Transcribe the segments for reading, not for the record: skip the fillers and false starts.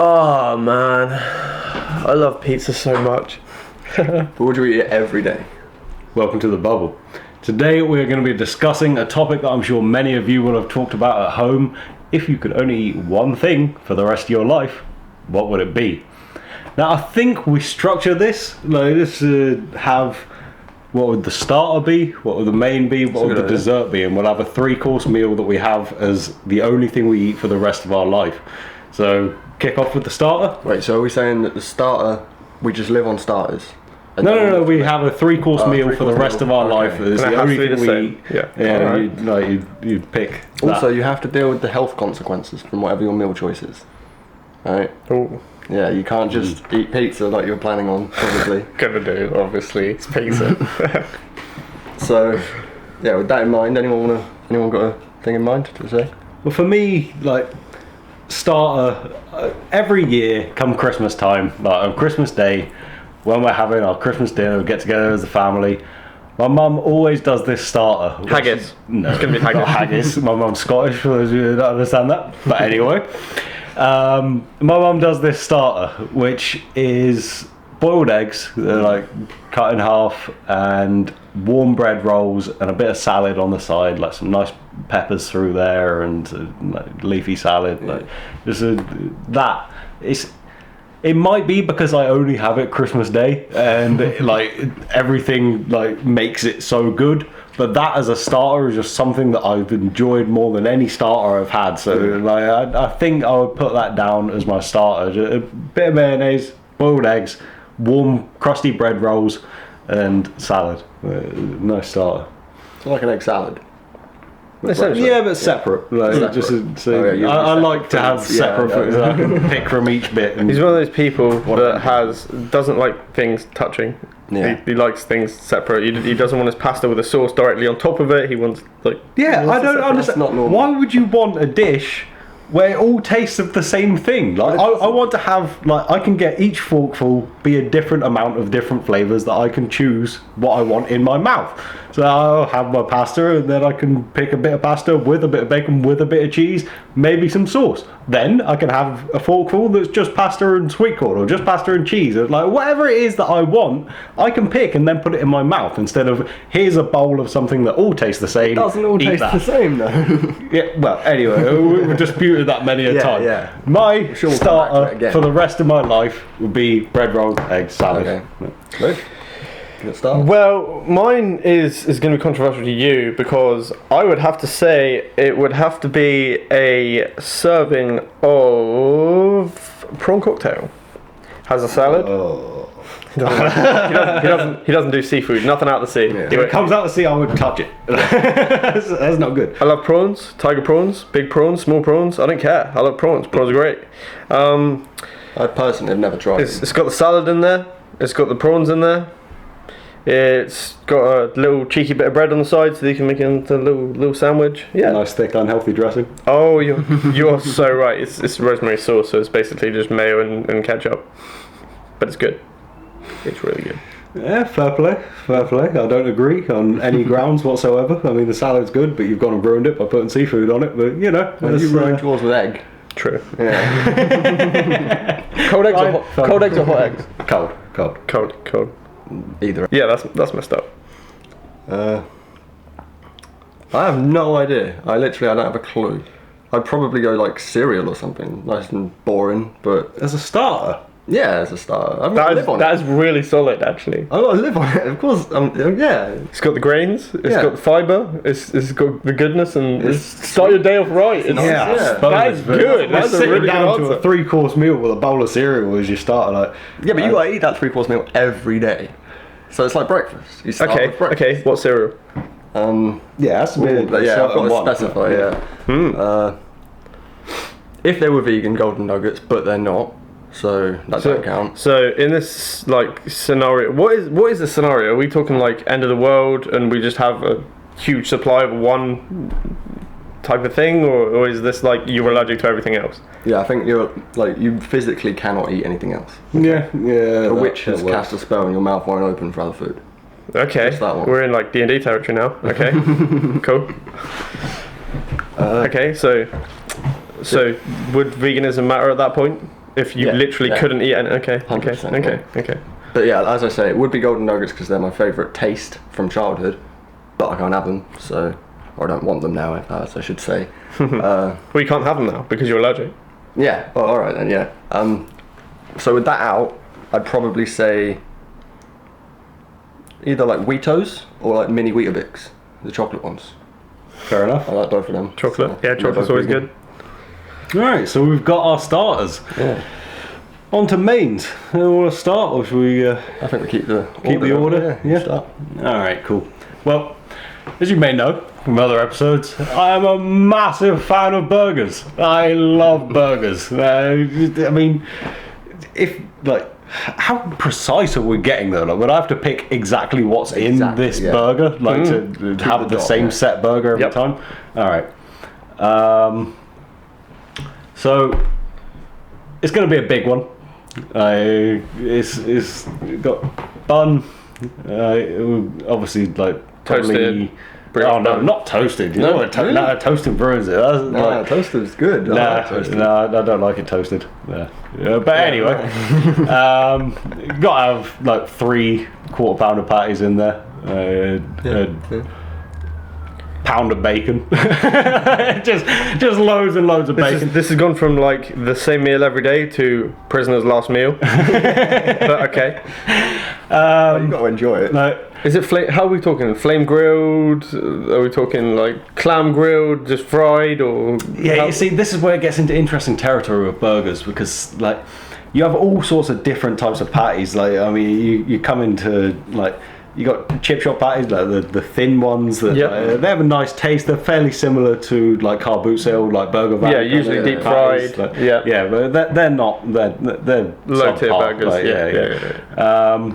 Oh man, I love pizza so much. But would you eat it every day? Welcome to the bubble. Today we're going to be discussing a topic that I'm sure many of you will have talked about at home. If you could only eat one thing for the rest of your life, what would it be? Now I think we structure this like this have what would the starter be, what would the main be, what would the dessert be, and we'll have a 3-course meal that we have as the only thing we eat for the rest of our life. So kick off with the starter. Wait, so are we saying that the starter, we just live on starters? No. We have a 3-course meal for the rest of our life. It's And it the has only to be thing the we same. eat. Yeah. Yeah, you pick. Also, that. you have to deal with the health consequences from whatever your meal choice is. Right? Oh, Yeah, you can't just eat pizza like you were planning on, probably. gonna do, obviously. It's pizza. So, yeah, with that in mind, anyone got a thing in mind to say? Well, for me, like starter, every year come Christmas time, like on Christmas Day, when we're having our Christmas dinner, we get together as a family. My mum always does this starter. Haggis. No, It's gonna be not haggis. My mum's Scottish, for those of you who don't understand that. But anyway, my mum does this starter, which is boiled eggs, they're like cut in half, and warm bread rolls, and a bit of salad on the side, like some nice peppers through there, and like leafy salad. Like just that. It might be because I only have it Christmas Day, and like everything like makes it so good. But that as a starter is just something that I've enjoyed more than any starter I've had. So like I think I would put that down as my starter. A bit of mayonnaise, boiled eggs, warm crusty bread rolls, and salad. Nice starter. It's like an egg salad. Yeah, but separate. Like, Separate. Just so Oh, yeah, I separate like to have foods. Yeah, separate foods. I can pick from each bit. And He's one of those people that doesn't like things touching. Yeah. He likes things separate. He doesn't want his pasta with a sauce directly on top of it. He wants like yeah, I don't understand. not normal. Why would you want a dish where it all tastes of the same thing? Like I want to have I can get each forkful be a different amount of different flavors that I can choose what I want in my mouth. So I'll have my pasta, and then I can pick a bit of pasta with a bit of bacon, with a bit of cheese, maybe some sauce. Then I can have a forkful that's just pasta and sweet corn, or just pasta and cheese. Like whatever it is that I want, I can pick and then put it in my mouth instead of here's a bowl of something that all tastes the same. It doesn't all eat taste that. the same, though. Yeah, well, anyway, we've disputed that many a Yeah, time. yeah. My Sure, we'll come back to it starter again. for the rest of my life would be bread roll, egg salad. Okay. Good. Good start. Well, mine is going to be controversial to you because I would have to say it would have to be a serving of prawn cocktail. Has a salad. Oh. He doesn't do seafood. Nothing out of the sea. Yeah. If it comes out to sea, I would touch it. that's not good. I love prawns, tiger prawns, big prawns, small prawns. I don't care. I love prawns. Prawns are great. I personally have never tried it. It's got the salad in there. It's got the prawns in there. It's got a little cheeky bit of bread on the side so you can make it into a little sandwich. Yeah. Nice thick unhealthy dressing. Oh, you're so right. It's rosemary sauce, so it's basically just mayo and ketchup. But it's good. It's really good. Yeah, fair play. I don't agree on any grounds whatsoever. I mean, the salad's good, but you've gone and ruined it by putting seafood on it. But you know, Well, that's, you ruined yours with egg. True. Yeah. Cold eggs or Fine. cold eggs or hot eggs? cold. Cold. Either. Yeah, that's messed up. I have no idea. I don't have a clue. I'd probably go like cereal or something, nice and boring. But As a starter. yeah, as a start, I'm gonna live on That it. is really solid, actually. I'm gonna live on it, of course. Yeah. It's got the grains. It's Yeah. got the fibre. It's got the goodness, and It's start your day off right. It's, Yeah. that is good. That's a sitting really good down to answer. a 3-course meal with a bowl of cereal as your starter. Like, Yeah, but you gotta eat that 3-course meal every day. So it's like breakfast. You start with breakfast. Okay. What cereal? yeah, that's a bit. Yeah, I've got to specify. Yeah. If they were vegan golden nuggets, but they're not, so that don't count. So in this like scenario, what is the scenario? Are we talking like end of the world, and we just have a huge supply of one type of thing, or is this like you're allergic to everything else? Yeah, I think you physically cannot eat anything else. Yeah. A witch has cast a spell and your mouth won't open for other food. Okay, Just that one. we're in like D&D territory now. Okay, cool. Okay, so would veganism matter at that point? if you Yeah, literally yeah. couldn't eat any. Okay, 100%, okay. But yeah, as I say, it would be golden nuggets because they're my favourite taste from childhood, but I can't have them, so or I don't want them now, as I should say. Well, you can't have them now because you're allergic. Yeah. Well, all right then. Yeah. So with that out, I'd probably say either like Wheatos or like mini Weetabix, the chocolate ones. Fair enough. I like both of them. Chocolate. So Yeah, they're chocolate's both always vegan. good. Right, so we've got our starters. Yeah. On to mains. You want to start, or should we I think we keep the order? Yeah. Start. All right, cool. Well, as you may know from other episodes, I am a massive fan of burgers. I love burgers. I mean, if like, how precise are we getting though? Like, would I have to pick exactly what's in Exactly, this yeah. burger, like to have the the dot, same yeah. set burger every Yep. time? All right. So it's going to be a big one. It's got bun. Obviously, like probably. Toasted. Oh no, not toasted. You know what? really? No, toasted ruins it. That's No, like, toasted's good. I nah, like toasted. no, I don't like it toasted. Yeah, but anyway, got to have like 3 quarter-pounder patties in there. Yeah. pound of bacon. just loads and loads of bacon. This has gone from like the same meal every day to prisoner's last meal. But okay. You've got to enjoy it. No, Is it flame? How are we talking? Flame grilled? Are we talking like clam grilled, just fried, or? yeah, how- you see, this is where it gets into interesting territory with burgers because, like, you have all sorts of different types of patties. Like, I mean, you come into, like, you got chip shop patties, like the thin ones. That Yep. they have a nice taste. They're fairly similar to, like, car boot sale, like Burger Van. Yeah, kind usually of deep patties. fried. Like, Yeah. yeah, but they're not. They're Low tier subpar, burgers. like, yeah.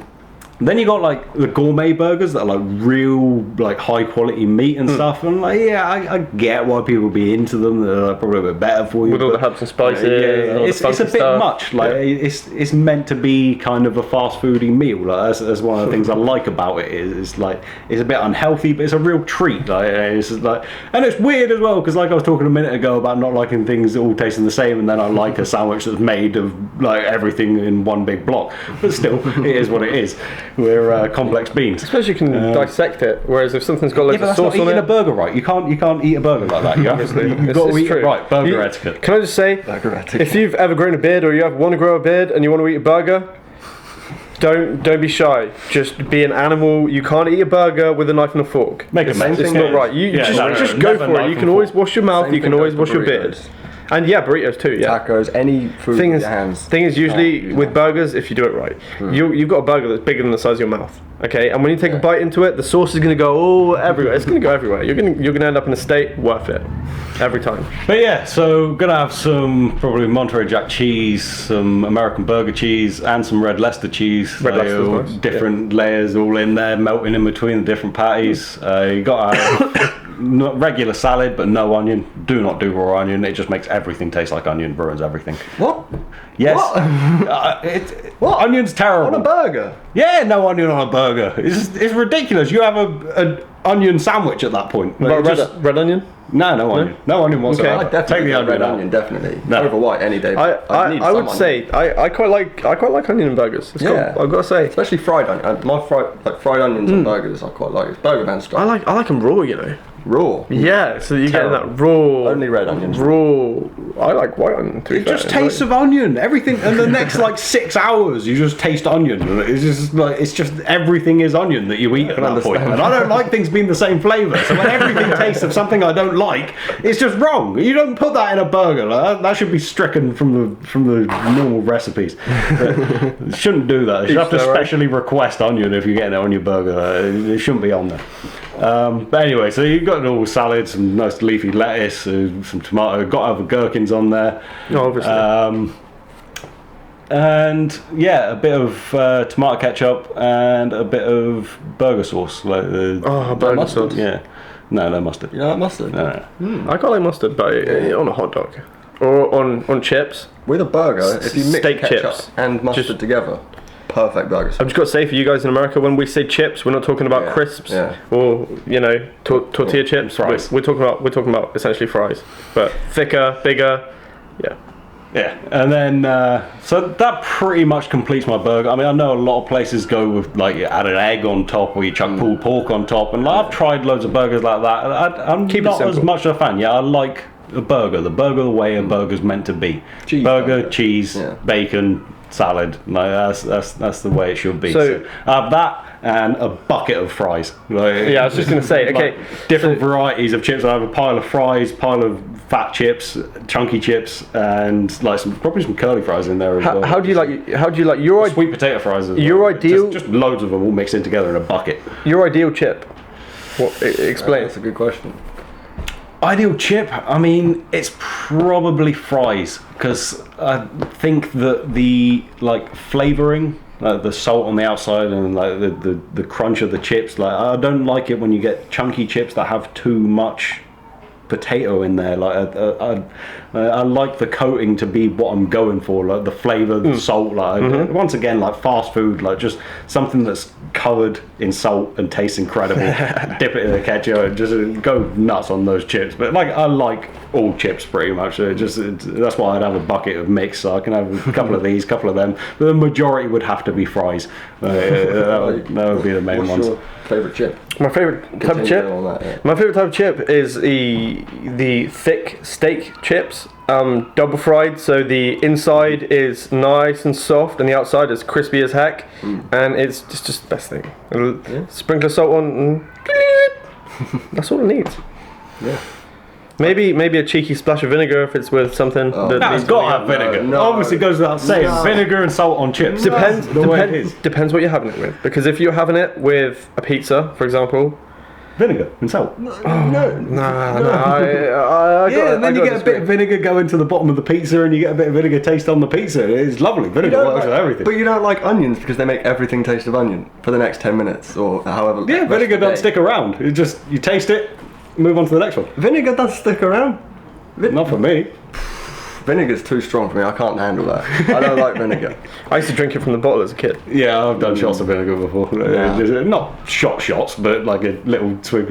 Then you got like the gourmet burgers that are like real like high quality meat and stuff, and like I get why people be into them. They're probably a bit better for you. With all the but- herbs and spices. yeah, and all the it's a funky bit stuff. much. Like Yeah. it's meant to be kind of a fast foody meal. Like that's one of the things I like about it is like it's a bit unhealthy, but it's a real treat. Like it's just like, and it's weird as well because like I was talking a minute ago about not liking things all tasting the same, and then I like a sandwich that's made of like everything in one big block. But still, it is what it is. We're complex beans. I suppose you can dissect it. Whereas if something's got Yeah, loads but of that's not sauce on eating it, a burger right. You can't eat a burger like that. You have to, you've got to it's eat true. it right. Burger You- etiquette. Can I just say, Burger etiquette. if you've ever grown a beard or you want to grow a beard and you want to eat a burger, don't be shy. Just be an animal. You can't eat a burger with a knife and a fork. Make a it's, mess. it's not right. You Yeah, just no, go never for it. knife You can and always fork. wash your mouth. Same You can thing always goes wash for your beard. burritos. And yeah, burritos too. Yeah. Tacos, any food Thing with is, your hands. thing is, usually can't do with that. burgers, if you do it right, you've got a burger that's bigger than the size of your mouth. Okay, and when you take a bite into it, the sauce is going to go all everywhere. It's going to go everywhere. You're gonna end up in a state worth it every time. But yeah, so gonna have some probably Monterey Jack cheese, some American burger cheese, and some Red Leicester cheese. Red Like, Leicester's all nice, different layers all in there, melting in between the different patties. You got to have not regular salad, but no onion. Do not do raw onion. It just makes everything taste like onion. Ruins everything. What? Yes. What? What? Onion's terrible. On a burger? Yeah, no onion on a burger. It's ridiculous. You have an onion sandwich at that point. Like, What, just- red onion? no onion. No onion whatsoever. Okay. I definitely Take the get onion red out. onion, definitely. No. Over white any day. I need would some say I quite like onion in burgers. It's Yeah. cool. I've got to say especially fried onion. My fried onions on burgers, I quite like. It's Burger Man style. I like them raw. You know. Raw. Yeah. So you're getting Terrible. that raw. Only red onions. Raw. I like white onion too. It just tastes of onion. Everything, and the next like 6 hours, you just taste onion. It's just everything is onion that you eat at that point. understand. And I don't like things being the same flavour. So when everything tastes of something I don't like, it's just wrong. You don't put that in a burger. Like, that should be stricken from the normal recipes. But you shouldn't do that. You should have to their own. specially request onion if you're getting it on your burger. It shouldn't be on there. But anyway, so you've got all salads, some nice leafy lettuce, some tomato. Got to have the gherkins on there. No, obviously. And yeah, a bit of tomato ketchup and a bit of burger sauce. Like burger mustard. sauce. yeah, no mustard. You know that mustard? No. I quite like mustard, but on a hot dog or on chips. With a burger, if you mix Steak ketchup chips. and mustard Just- together, perfect burgers. I've just got to say for you guys in America, when we say chips, we're not talking about Yeah, crisps yeah. or tortilla chips. Fries. We're talking about essentially fries, but thicker, bigger. Yeah. Yeah, and then so that pretty much completes my burger. I mean, I know a lot of places go with like you add an egg on top, or you chuck pulled pork on top, and like, I've tried loads of burgers like that. I'm Keep it not as simple. much of a fan. Yeah, I like the burger the way a burger's meant to be. Burger, cheese, bacon, salad. Like that's the way it should be. So- I have that and a bucket of fries. Like, Yeah, I was just going to say, okay, like, different varieties of chips. I have a pile of fries, pile of fat chips, chunky chips, and like probably some curly fries in there as well. how do you like your Sweet potato fries as Your well. ideal- just loads of them all mixed in together in a bucket. your ideal chip? What explain? That's a good question. Ideal chip, I mean, it's probably fries, because I think that the like flavoring, the salt on the outside and like the crunch of the chips, like I don't like it when you get chunky chips that have too much potato in there. Like I like the coating to be what I'm going for, like the flavour, the salt. Like once again, like fast food, like just something that's covered in salt and tastes incredible. Dip it in the ketchup and just go nuts on those chips. But like I like all chips pretty much. That's why I'd have a bucket of mix. So I can have a couple of these, couple of them. But the majority would have to be fries. That would be the main What's ones. your favourite chip? My favorite type of Continue chip. on that, yeah. My favorite type of chip is the thick steak chips, double fried. So the inside is nice and soft, and the outside is crispy as heck, and it's just the best thing. Sprinkle of salt on, and that's all it needs. Yeah. Maybe a cheeky splash of vinegar if it's with something. that No, it's needs got to have vinegar. No. Obviously, it goes without saying. No. Vinegar and salt on chips. Depends. The way it is. Depends what you're having it with. Because if you're having it with a pizza, for example, Vinegar and salt. No. I Yeah, and then you get a bit of vinegar going to the bottom of the pizza, and you get a bit of vinegar taste on the pizza. It's lovely. Vinegar works with everything. But you don't like onions because they make everything taste of onion for the next 10 minutes or however. Yeah, rest vinegar of the doesn't day. stick around. It just you taste it, move on to the next one. Vinegar does stick around. Not for me. Vinegar's too strong for me. I can't handle that. I don't like vinegar. I used to drink it from the bottle as a kid. Yeah, I've done shots of vinegar before. Yeah. Not shots, but like a little swig,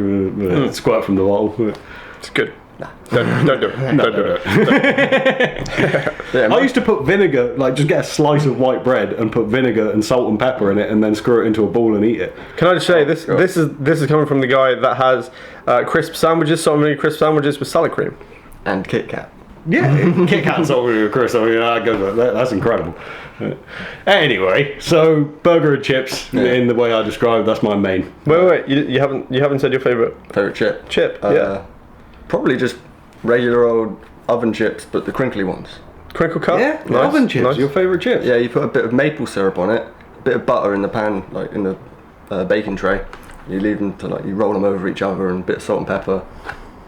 squirt from the bottle. It's good. Don't do it. Don't do it. Yeah, I used to put vinegar, like just get a slice of white bread and put vinegar and salt and pepper in it, and then screw it into a ball and eat it. Can I just say this? This is coming from the guy that has crisp sandwiches, so many crisp sandwiches with salad cream. and Kit Kat. Yeah, Kit Kat's over with Chris. I mean, that's incredible. Anyway, so burger and chips in the way I described. That's my main. Wait. You haven't said your favorite Favorite chip? chip? Yeah. Probably just regular old oven chips, but the crinkly ones. Crinkle cut. Yeah, Nice, oven chips. nice. Your favorite chips? Yeah, you put a bit of maple syrup on it, a bit of butter in the pan, like in the baking tray. You leave them to you roll them over each other and a bit of salt and pepper.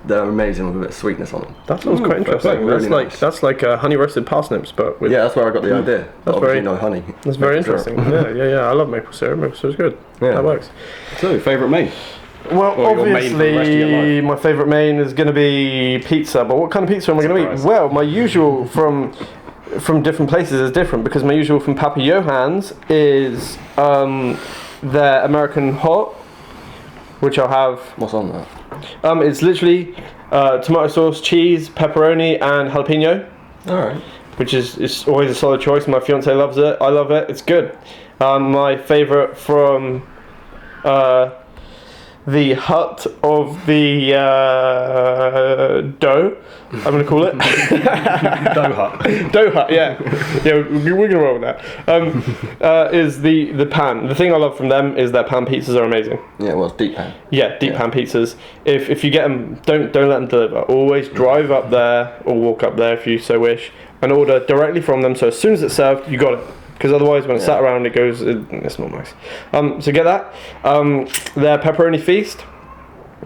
They're amazing with a bit of sweetness on them. That sounds quite interesting. Really That's nice. that's like honey roasted parsnips, but with Yeah, that's where I got the idea. But obviously very- no honey. that's very Maple syrup. interesting. Yeah. I love maple syrup. Maple syrup's good. Yeah. That works. So, favorite main? Well, Or your main for the rest of your obviously, life. my favourite main is going to be pizza. But what kind of pizza am I going to eat? Surprise. Well, my usual from different places is different because my usual from Papa Johan's is their American hot, which I'll have. What's on that? It's literally tomato sauce, cheese, pepperoni, and jalapeno, Alright. which is always a solid choice. My fiance loves it. I love it. It's good. My favourite from the hut of the dough, I'm going to call it. Dough Hut. Dough hut, yeah. We're going to roll with that. Is the pan. The thing I love from them is their pan pizzas are amazing. Yeah, well, it's deep pan. Yeah, deep pan pizzas. If you get them, don't let them deliver. Always drive up there or walk up there if you so wish and order directly from them. So as soon as it's served, you got it. Because otherwise, when it's sat around, it's not nice. So get that. Their pepperoni feast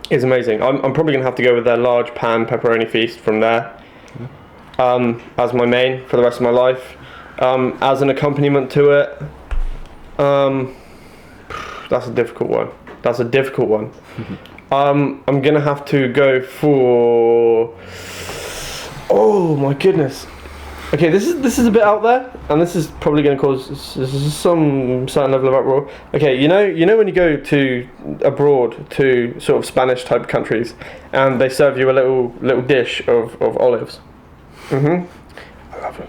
is amazing. I'm probably gonna have to go with their large pan pepperoni feast from there as my main for the rest of my life. As an accompaniment to it, that's a difficult one. I'm gonna have to go for. Oh my goodness. Okay, this is a bit out there, and this is probably going to cause some certain level of uproar. Okay, you know when you go to abroad to sort of Spanish type countries, and they serve you a little dish of olives. I love them.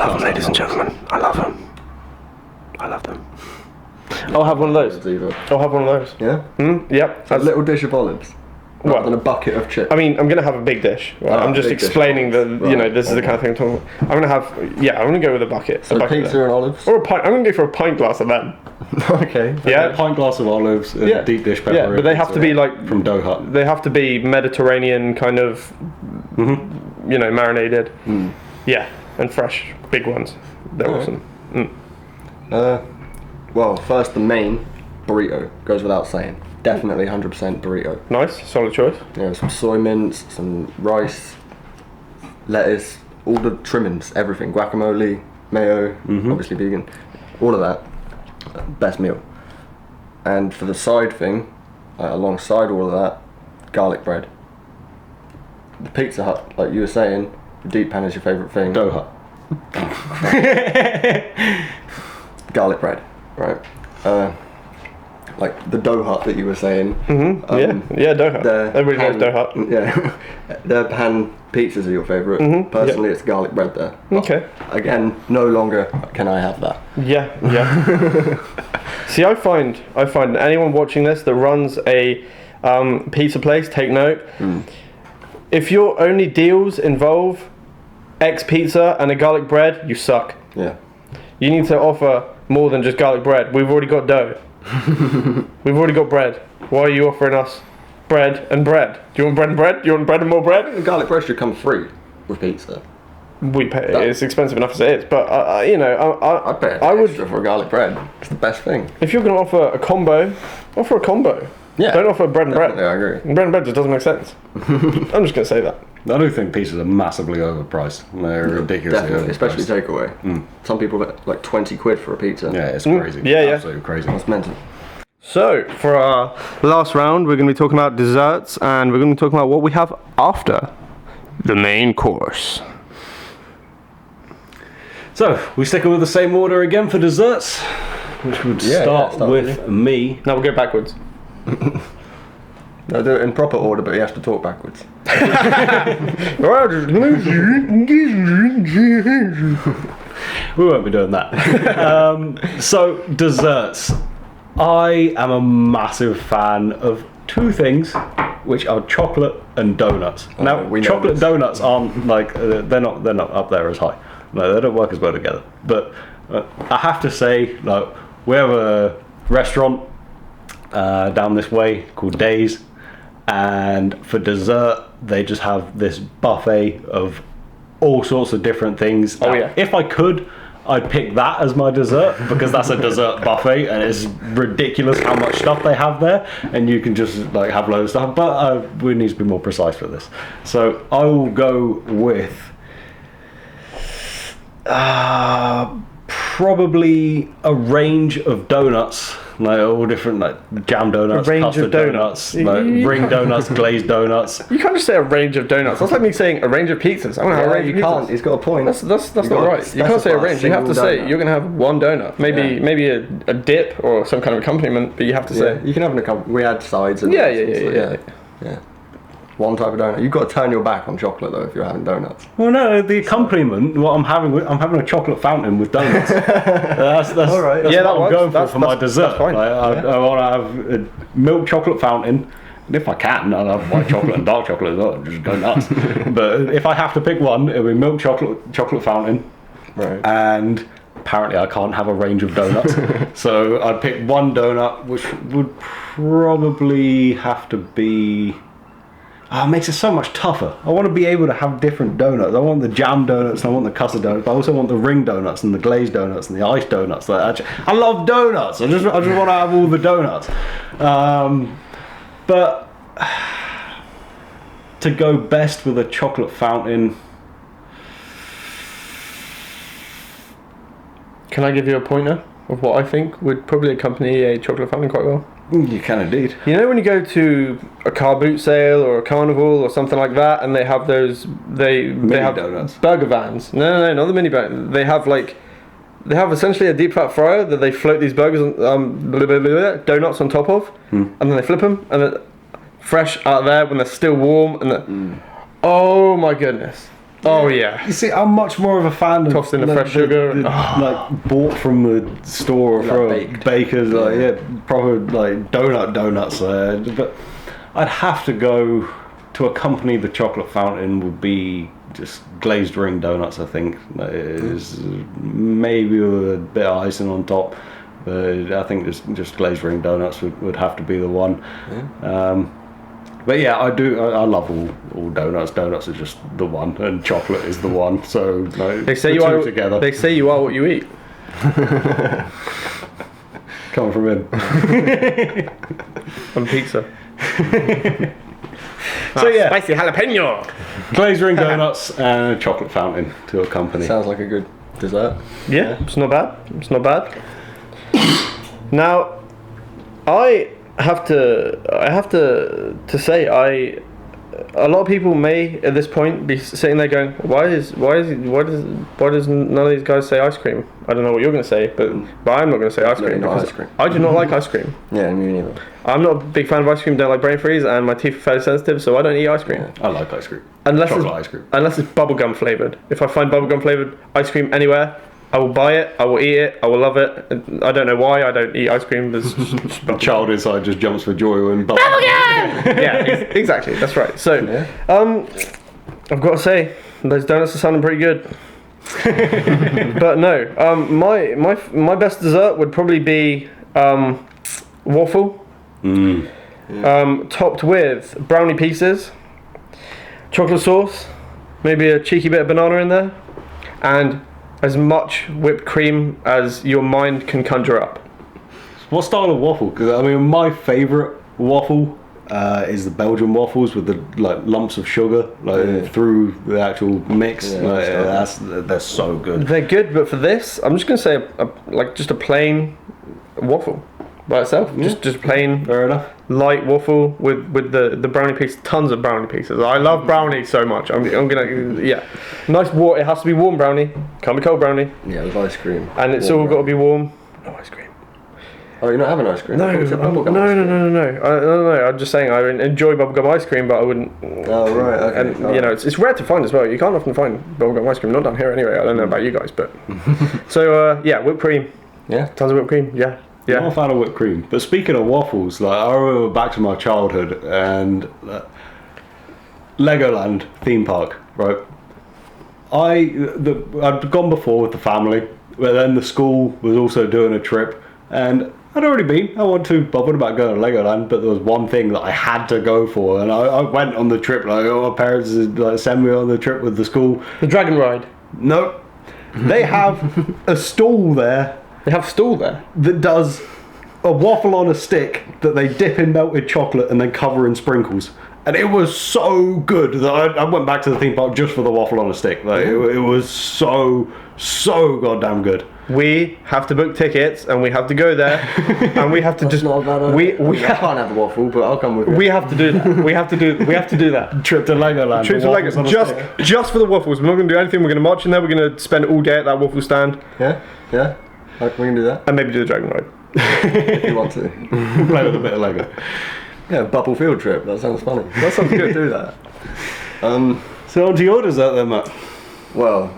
love them, ladies and gentlemen. I love them. I love them. I'll have one of those. Either. I'll have one of those. Yeah? Yep. A little dish of olives. What? Rather than a bucket of chips. I mean, I'm gonna have a big dish. Right? Ah, I'm just big dish. explaining that Right. this is the kind of thing I'm talking about. I'm gonna have, I'm gonna go with a bucket. So a bucket pizza and olives? or a pint. I'm gonna go for a pint glass of them. Okay. Yeah. A pint glass of olives, and Yeah. a deep dish pepperoni. Yeah, but they have to be like from Dough Hut. They have to be Mediterranean kind of, marinated. Yeah, and fresh, big ones. They're awesome. Well, first the main burrito goes without saying. Definitely 100% burrito. Nice, solid choice. Some soy mince, some rice, lettuce, all the trimmings, everything. Guacamole, mayo, obviously vegan, all of that. Best meal. And for the side thing, alongside all of that, garlic bread. The Pizza Hut, like you were saying, the deep pan is your favourite thing. Dough Hut. Garlic bread, right? Like the Dough Hut that you were saying. Yeah, Dough Hut. Everybody knows Dough Hut. Yeah, their pan pizzas are your favourite. Personally, it's garlic bread there. Okay. Again, no longer can I have that. Yeah. See, I find anyone watching this that runs a pizza place, take note. If your only deals involve X pizza and a garlic bread, you suck. Yeah. You need to offer more than just garlic bread. We've already got dough. We've already got bread. Why are you offering us bread and bread? Do you want bread and bread? Do you want bread and more bread? The garlic bread should come free with pizza. We pay. It's expensive enough as it is, but I'd pay I would. extra for a garlic bread. It's the best thing. If you're going to offer a combo, offer a combo. Yeah. Don't offer bread and bread. Yeah, I agree. Bread and bread just doesn't make sense. I'm just going to say that. I do think pizzas are massively overpriced. They're ridiculously Definitely, overpriced. especially takeaway. Some people get like 20 quid for a pizza. Yeah, it's crazy. Yeah. Absolutely crazy. It's mental. So, for our last round, we're going to be talking about desserts, and we're going to be talking about what we have after the main course. So, we sticking with the same order again for desserts, which would start with me. Now we'll go backwards. No, do it in proper order, but you have to talk backwards. We won't be doing that. So, desserts. I am a massive fan of two things, which are chocolate and donuts. Now, we know chocolate this. donuts aren't like they're not up there as high. No, they don't work as well together. But I have to say, like, we have a restaurant down this way called Days, and for dessert they just have this buffet of all sorts of different things. Oh, Now, yeah. if I could, I'd pick that as my dessert because that's a dessert buffet and it's ridiculous how much stuff they have there, and you can just like have loads of stuff. But we need to be more precise for this, so I will go with probably a range of donuts, like all different, like jam donuts, A range custard of donuts. like ring donuts, glazed donuts. You can't just say a range of donuts. That's like me saying a range of pizzas. I want to have a range you of pizzas. can't. He's got a point. That's not gotta right. You can't say a specify range. You have to single say donut. you're going to have one donut. Maybe a dip or some kind of accompaniment, but you have to say. Yeah, you can have an accompaniment. We had sides and Yeah. One type of donut. You've got to turn your back on chocolate though if you're having donuts. Well, no, the accompaniment. What I'm having a chocolate fountain with donuts. That's All right. That's Yeah, that what I'm works. going for my That's dessert. fine. I want to have a milk chocolate fountain. And if I can, I'll have white chocolate and dark chocolate as well. Just go nuts. But if I have to pick one, it'll be milk chocolate fountain. Right. And apparently I can't have a range of donuts. So I'd pick one donut, which would probably have to be... it makes it so much tougher. I want to be able to have different donuts. I want the jam donuts and I want the custard donuts, but I also want the ring donuts and the glazed donuts and the ice donuts. I love donuts. I just want to have all the donuts. But to go best with a chocolate fountain... Can I give you a pointer of what I think would probably accompany a chocolate fountain quite well? You can indeed. You know when you go to a car boot sale or a carnival or something like that, and they have those they have donuts. burger vans. No, not the mini burger. They have essentially a deep fat fryer that they float these burgers donuts on top of, and then they flip them and fresh out of there when they're still warm and oh my goodness. Oh yeah. You see, I'm much more of a fan of Tossed in the fresh sugar. like bought from the store or from baked. bakers, proper like donuts there. But I'd have to go to accompany the chocolate fountain would be just glazed ring donuts. I think that is maybe with a bit of icing on top. But I think just glazed ring donuts would have to be the one. But yeah, I love all donuts. Donuts are just the one, and chocolate is the one. So like, They say the you two are. together. They say you are what you eat. Coming from him. On pizza. So yeah, Spicy jalapeno. glazed ring donuts and a chocolate fountain to accompany. Sounds like a good dessert. Yeah, it's not bad. It's not bad. Now, I have to say a lot of people may at this point be sitting there going, why does none of these guys say ice cream? I don't know what you're going to say, but I'm not going to say ice cream. not because ice cream. I do not like ice cream. Yeah, me neither. I'm not a big fan of ice cream. Don't like brain freeze, and my teeth are fairly sensitive, so I don't eat ice cream. I like ice cream. Unless Chocolate it's ice cream. Unless it's bubblegum flavored. If I find bubblegum flavored ice cream anywhere, I will buy it, I will eat it, I will love it. I don't know why I don't eat ice cream. There's The child inside just jumps for joy when yeah, exactly. That's right. So, I've got to say, those donuts are sounding pretty good. But no, my best dessert would probably be waffle, topped with brownie pieces, chocolate sauce, maybe a cheeky bit of banana in there, and as much whipped cream as your mind can conjure up. What style of waffle? Because I mean, my favourite waffle is the Belgian waffles with the like lumps of sugar through the actual mix. Yeah, They're so good. They're good, but for this, I'm just gonna say just a plain waffle by itself. Just plain Fair enough. light waffle with the brownie piece, tons of brownie pieces. I love brownie so much. I'm gonna nice water. It has to be warm brownie. Can't be cold brownie, Yeah, with ice cream. and it's all got to be warm. No ice cream. Oh, you're not having ice cream? No, I thought you said bubblegum no. ice cream. No. I'm just saying I enjoy bubblegum ice cream, but I wouldn't. Oh, right, okay. And you know, it's rare to find as well. You can't often find bubblegum ice cream. Not down here anyway. I don't know about you guys, but so yeah, whipped cream. Yeah. Tons of whipped cream. Yeah. I'm not a fan of whipped cream. But speaking of waffles, like I remember back to my childhood and Legoland theme park, right? I'd gone before with the family, but then the school was also doing a trip, and I'd already been. I wasn't too bothered about going to Legoland, but there was one thing that I had to go for, and I went on the trip. Like, my parents like send me on the trip with the school. The dragon ride. Nope. They have a stall there They have stall there. that does a waffle on a stick that they dip in melted chocolate and then cover in sprinkles. And it was so good that I went back to the theme park just for the waffle on a stick. Like, it was so goddamn good. We have to book tickets and we have to go there and we have to That's just not a bad idea. we I can't have a waffle, but I'll come with you. we have to do that. We have to do that. Trip to Legoland. Trip to waffles on a Lego stick. just for the waffles. We're not going to do anything. We're going to march in there. We're going to spend all day at that waffle stand Yeah? Yeah? We can do that and maybe do the dragon ride. if you want to. Play with a bit of Lego. Yeah, bubble field trip. That sounds funny. That sounds good. Do that. So on to your dessert then, Matt. Well,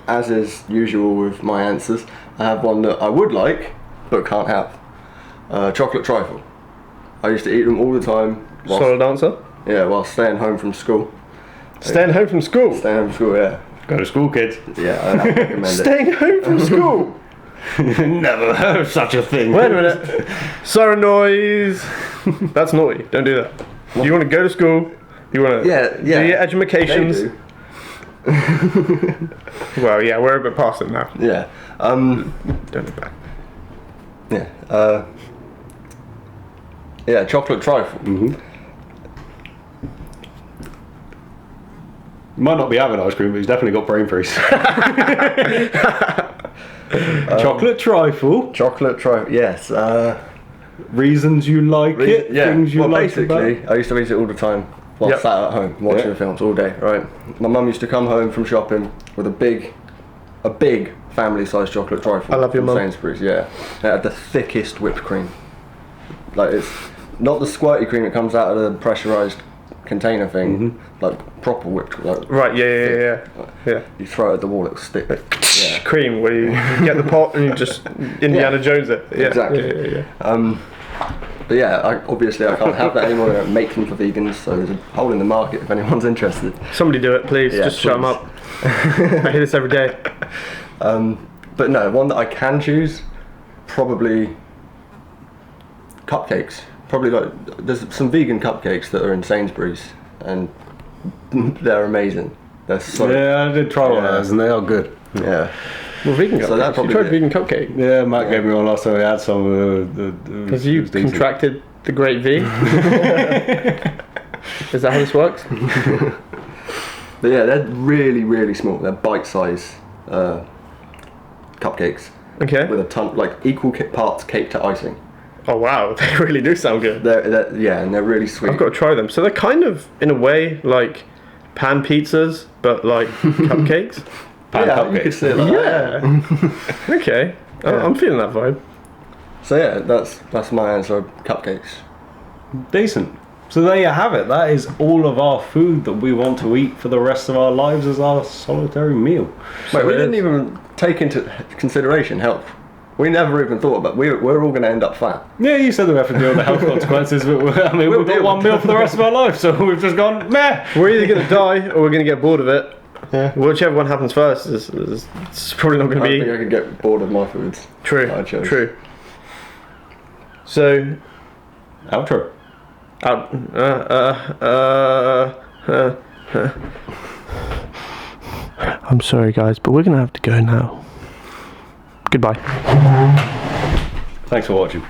as is usual with my answers, I have one that I would like, but can't have. Chocolate trifle. I used to eat them all the time. Solid answer. Yeah, while staying home from school. Staying home from school. Staying home from school, yeah. Go to school, kids. Yeah, I recommend it. Staying home from school. Never heard of such a thing. Wait a minute. Siren noise. That's naughty. Don't do that. You want to go to school. You want to Yeah, yeah. do your They educations. do. Well, yeah, we're a bit past it now. Yeah. Don't look back. Yeah. Yeah, chocolate trifle. Might not be having ice cream, but he's definitely got brain freeze. Chocolate trifle. Chocolate trifle, yes. Reasons you like it. Yeah, Things you well, like basically, about. I used to eat it all the time while Yep. sat at home watching Yeah. films all day, right? My mum used to come home from shopping with a big family-sized chocolate trifle. I love your from mum. Sainsbury's, yeah. It had the thickest whipped cream. Like, it's not the squirty cream that comes out of the pressurised container thing, like proper whipped, like Right, yeah. you throw it at the wall, it'll stick. Yeah. Cream, where you get the pot and you just Indiana Jones it. Yeah, Exactly. Yeah. But yeah, obviously I can't have that anymore. I don't make them for vegans, so there's a hole in the market if anyone's interested. Somebody do it, please. Yeah, just shut them please. up. I hear this every day. But no, one that I can choose, probably cupcakes. Probably like there's some vegan cupcakes that are in Sainsbury's, and they're amazing. They're so Yeah, I did try one of Yeah. those, and they are good. yeah. Well, vegan So cupcakes. that You probably tried did. vegan cupcake. Yeah, Matt gave me one last time. We had some. Because you contracted the Great V. Is that how this works? But yeah, they're really really small. They're bite-sized cupcakes Okay. with a ton, like equal parts cake to icing. Oh wow, they really do sound good. They're yeah, and they're really sweet. I've got to try them. So they're kind of, in a way, like pan pizzas, but like cupcakes. pan yeah, cupcakes. you could say it like that. Yeah. Okay. I'm feeling that vibe. So yeah, that's my answer. Cupcakes. Decent. So there you have it. That is all of our food that we want to eat for the rest of our lives as our solitary meal. Wait, we it didn't is. even take into consideration health. We never even thought about. We're all going to end up fat. Yeah, you said we have to deal with the health consequences, but I mean, We'll we've got deal one with meal for the rest of our life, so we've just gone, meh. We're either going to die or we're going to get bored of it. Yeah. Whichever one happens first is it's probably not going I to think be I could get bored of my foods. true. I chose. True. So, Outro. I'm sorry, guys, but we're going to have to go now. Goodbye. Thanks for watching.